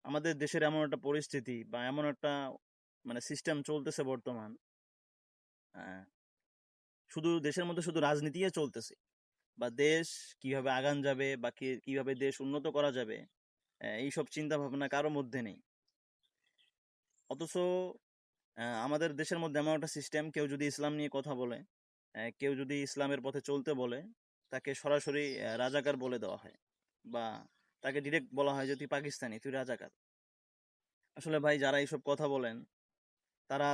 আমাদের দেশের এমন একটা পরিস্থিতি বা এমন একটা মানে সিস্টেম চলতেছে বর্তমান, আহ, শুধু দেশের মধ্যে শুধু রাজনীতিই চলতেছে, বা দেশ কিভাবে আগান যাবে বা কিভাবে দেশ উন্নত করা যাবে, এইসব চিন্তা ভাবনা কারো মধ্যে নেই। অথচ আমাদের দেশের মধ্যে এমন একটা সিস্টেম, কেউ যদি ইসলাম নিয়ে কথা বলে, কেউ যদি ইসলামের পথে চলতে বলে, তাকে সরাসরি রাজাকার বলে দেওয়া হয়, বা তাকে ডিরেক্ট বলা হয় যে তুই পাকিস্তানি, তুই রাজাকার। আসলে ভাই, যারা এইসব কথা বলেন, তারা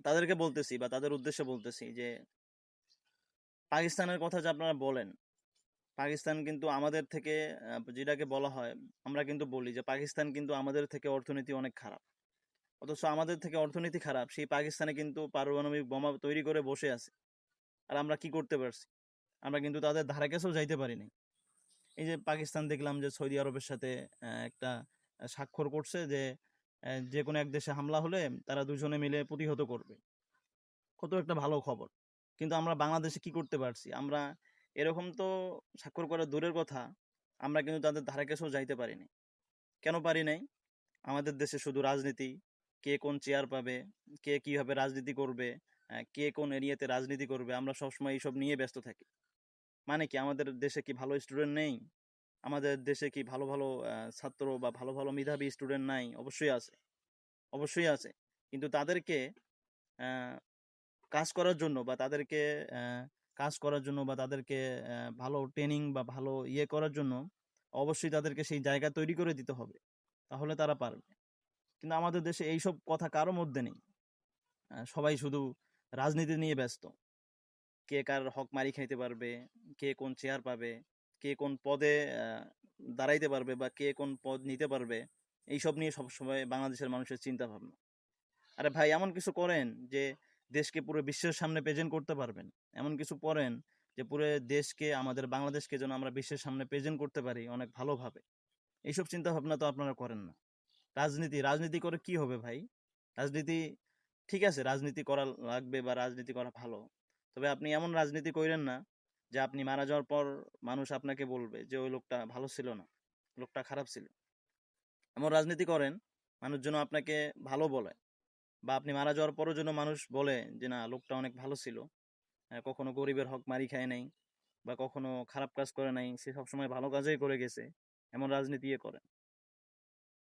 তাদেরকে বলতেছি বা তাদের উদ্দেশ্যে বলতেছি যে পাকিস্তানের কথা যে আপনারা বলেন, পাকিস্তান কিন্তু আমাদের থেকে, যেটাকে বলা হয়, আমরা কিন্তু বলি যে পাকিস্তান কিন্তু আমাদের থেকে অর্থনীতি অনেক খারাপ। অথচ আমাদের থেকে অর্থনীতি খারাপ সেই পাকিস্তানে কিন্তু পারমাণবিক বোমা তৈরি করে বসে আছে। আর আমরা কি করতে পারছি? আমরা কিন্তু তাদের ধারে কাছেও যাইতে পারিনি। এই যে পাকিস্তান দেখলাম যে সৌদি আরবের সাথে একটা স্বাক্ষর করছে যে যে কোনো এক দেশে হামলা হলে তারা দুজনে মিলে প্রতিহত করবে। কত একটা ভালো খবর। কিন্তু আমরা বাংলাদেশে কি করতে পারছি? আমরা এরকম তো স্বাক্ষর করা দূরের কথা, আমরা কিন্তু তাদের ধারে কাছেও যাইতে পারিনি। কেন পারি নাই? আমাদের দেশে শুধু রাজনীতি, কে কোন চেয়ার পাবে, কে কিভাবে রাজনীতি করবে, কে কোন এরিয়াতে রাজনীতি করবে, আমরা সবসময় এইসব নিয়ে ব্যস্ত থাকি। মানে কি আমাদের দেশে কি ভালো স্টুডেন্ট নেই? আমাদের দেশে কি ভালো ভালো ছাত্র বা ভালো ভালো মেধাবী স্টুডেন্ট নাই? অবশ্যই আছে, অবশ্যই আছে। কিন্তু তাদেরকে আহ, কাজ করার জন্য বা তাদেরকে আহ, কাজ করার জন্য বা তাদেরকে ভালো ট্রেনিং বা ভালো করার জন্য অবশ্যই তাদেরকে সেই জায়গা তৈরি করে দিতে হবে, তাহলে তারা পারবে। কিন্তু আমাদের দেশে এইসব কথা কারো মধ্যে নেই। সবাই শুধু রাজনীতি নিয়ে ব্যস্ত। কে কার হক মারি খাইতে পারবে, কে কোন চেয়ার পাবে, কে কোন পদে আহ, দাঁড়াইতে পারবে, বা কে কোন পদ নিতে পারবে, এইসব নিয়ে সবসময় বাংলাদেশের মানুষের চিন্তা ভাবনা। আরে ভাই, এমন কিছু করেন যে দেশকে পুরো বিশ্বের সামনে প্রেজেন্ট করতে পারবেন। এমন কিছু করেন যে পুরো দেশকে, আমাদের বাংলাদেশকে যেন আমরা বিশ্বের সামনে প্রেজেন্ট করতে পারি অনেক ভালোভাবে। এইসব চিন্তা ভাবনা তো আপনারা করেন না। রাজনীতি রাজনীতি করে কি হবে ভাই? রাজনীতি ঠিক আছে, রাজনীতি করা লাগবে বা রাজনীতি করা ভালো, তবে আপনি এমন রাজনীতি করেন না যে আপনি মারা যাওয়ার পর মানুষ আপনাকে বলবে যে ওই লোকটা ভালো ছিল না, লোকটা খারাপ ছিল। এমন রাজনীতি করেন মানুষ যেন আপনাকে ভালো বলে, বা আপনি মারা যাওয়ার পরও যেন মানুষ বলে যে না, লোকটা অনেক ভালো ছিল, কখনো গরিবের হক মারি খায় নাই, বা কখনো খারাপ কাজ করে নাই, সে সবসময় ভালো কাজই করে গেছে। এমন রাজনীতি করেন।